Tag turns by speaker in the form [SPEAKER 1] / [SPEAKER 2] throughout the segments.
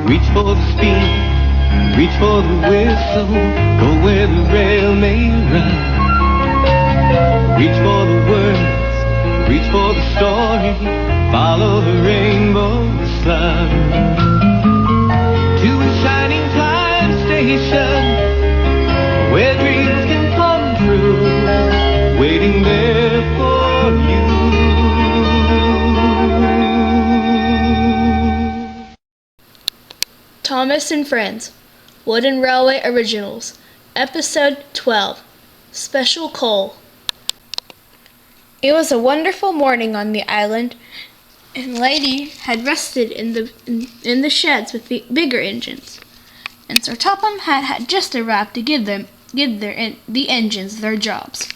[SPEAKER 1] Reach for the speed, reach for the whistle, go where the rail may run. Reach for the words, reach for the story, follow the rainbow sun. To a shining time station, where dreams can come true, waiting there for you.
[SPEAKER 2] Thomas and Friends, Wooden Railway Originals, Episode 12, Special Coal. It was a wonderful morning on the island, and Lady had rested in the sheds with the bigger engines, and Sir Topham had just arrived to give the engines their jobs.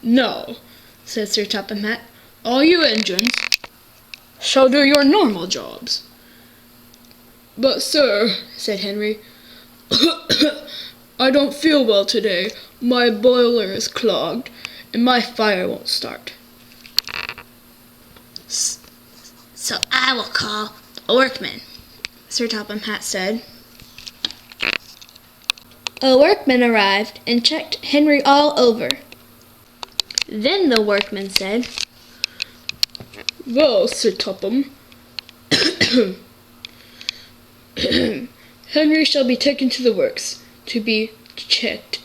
[SPEAKER 3] "Now," said Sir Topham Hatt, "all you engines shall do your normal jobs." "But, sir," said Henry, "I don't feel well today. My boiler is clogged, and my fire won't start."
[SPEAKER 2] So I will call a workman, Sir Topham Hatt said. A workman arrived and checked Henry all over. Then the workman said,
[SPEAKER 3] "Well, Sir Topham, Henry shall be taken to the works to be checked.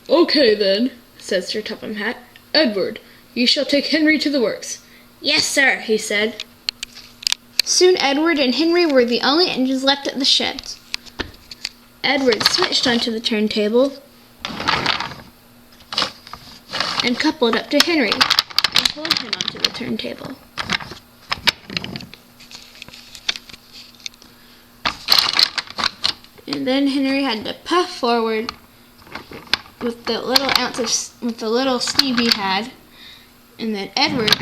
[SPEAKER 3] "Okay, then," said Sir Topham Hatt. "Edward, you shall take Henry to the works."
[SPEAKER 2] "Yes, sir," he said. Soon Edward and Henry were the only engines left at the sheds. Edward switched onto the turntable and coupled up to Henry and pulled him onto the turntable. And then Henry had to puff forward with the little steam he had, and then Edward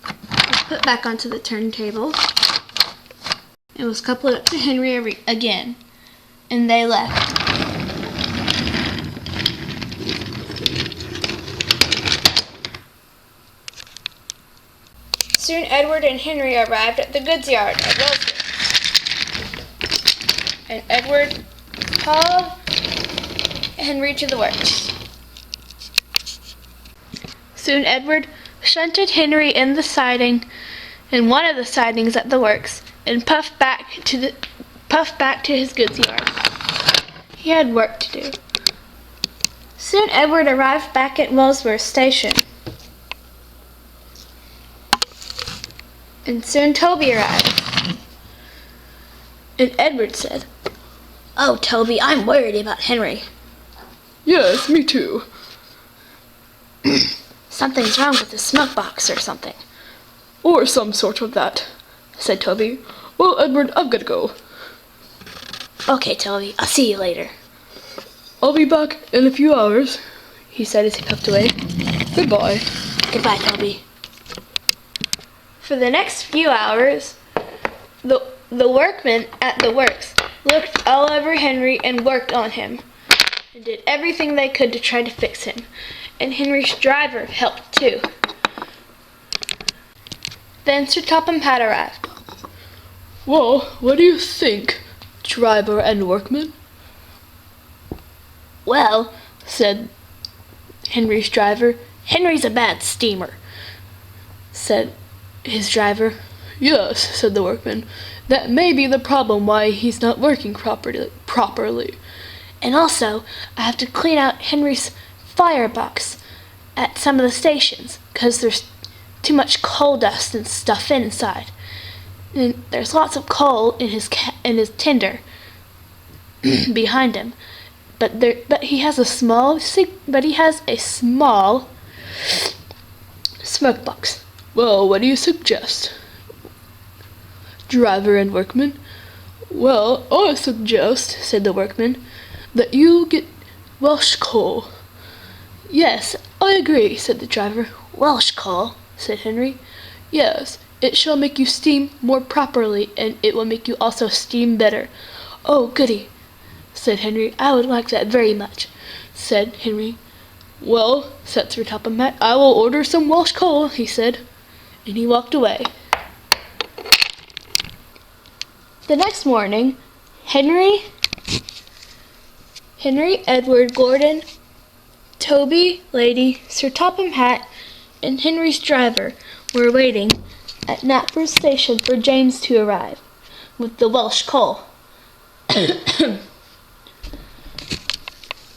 [SPEAKER 2] was put back onto the turntable and was coupled up to Henry again, and they left. Soon Edward and Henry arrived at the goods yard at Wellsford, and Edward called Henry to the works. Soon Edward shunted Henry in one of the sidings at the works, and puffed back to his goods yard. He had work to do. Soon Edward arrived back at Molesworth Station, and soon Toby arrived. And Edward said, "Oh, Toby, I'm worried about Henry."
[SPEAKER 3] "Yes, me too."
[SPEAKER 2] "Something's wrong with the smoke box or something."
[SPEAKER 3] "Or some sort of that," said Toby. "Well, Edward, I've got to go."
[SPEAKER 2] "Okay, Toby, I'll see you later."
[SPEAKER 3] "I'll be back in a few hours," he said as he puffed away. "Goodbye."
[SPEAKER 2] "Goodbye, Toby." For the next few hours, the workmen at the works looked all over Henry and worked on him, and did everything they could to try to fix him, and Henry's driver helped too. Then Sir Topham Hatt arrived.
[SPEAKER 3] "Well, what do you think, driver and workman?"
[SPEAKER 2] "Well," said Henry's driver, "Henry's a bad steamer," said his driver.
[SPEAKER 3] "Yes," said the workman, "that may be the problem why he's not working properly.
[SPEAKER 2] "And also, I have to clean out Henry's firebox at some of the stations, 'cause there's too much coal dust and stuff inside. And there's lots of coal in his tinder behind him. But he has a small smoke box."
[SPEAKER 3] "Well, what do you suggest, driver and workman?" "Well, I suggest," said the workman, "that you get Welsh coal."
[SPEAKER 2] "Yes, I agree," said the driver. "Welsh coal," said Henry.
[SPEAKER 3] "Yes, it shall make you steam more properly, and it will make you also steam better."
[SPEAKER 2] "Oh, goody," said Henry. "I would like that very much," said Henry.
[SPEAKER 3] "Well," said Sir Topham Hatt, "I will order some Welsh coal," he said.
[SPEAKER 2] and he walked away. The next morning, Henry, Edward, Gordon, Toby, Lady, Sir Topham Hatt, and Henry's driver were waiting at Knapford Station for James to arrive with the Welsh coal. I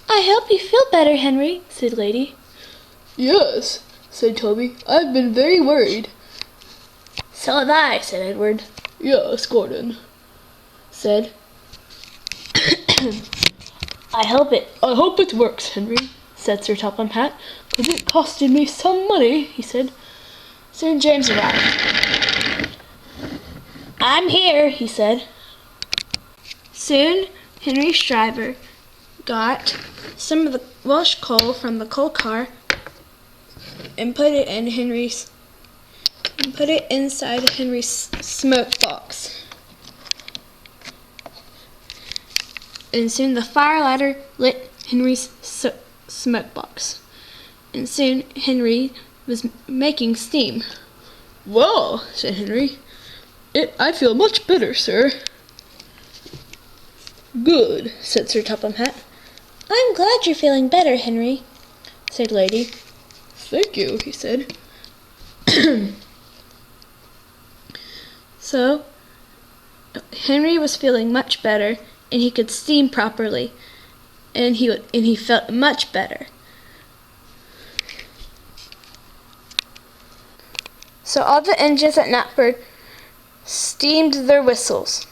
[SPEAKER 2] hope you feel better, Henry, said Lady.
[SPEAKER 3] Yes, said Toby. I've been very worried.
[SPEAKER 2] So have I, said Edward.
[SPEAKER 3] Yes, Gordon said.
[SPEAKER 2] I hope
[SPEAKER 3] it works, Henry, said Sir Topham Hatt, because it costed me some money, he said.
[SPEAKER 2] Soon James arrived. I'm here, he said. Soon Henry's driver got some of the Welsh coal from the coal car and put it inside Henry's smoke box. And soon the fire ladder lit Henry's smoke box. And soon Henry was making steam.
[SPEAKER 3] Well, said Henry, I feel much better, sir. Good, said Sir Topham Hatt.
[SPEAKER 2] I'm glad you're feeling better, Henry, said Lady.
[SPEAKER 3] Thank you, he said.
[SPEAKER 2] So, Henry was feeling much better, and he could steam properly, and he felt much better. So all the engines at Knapford steamed their whistles.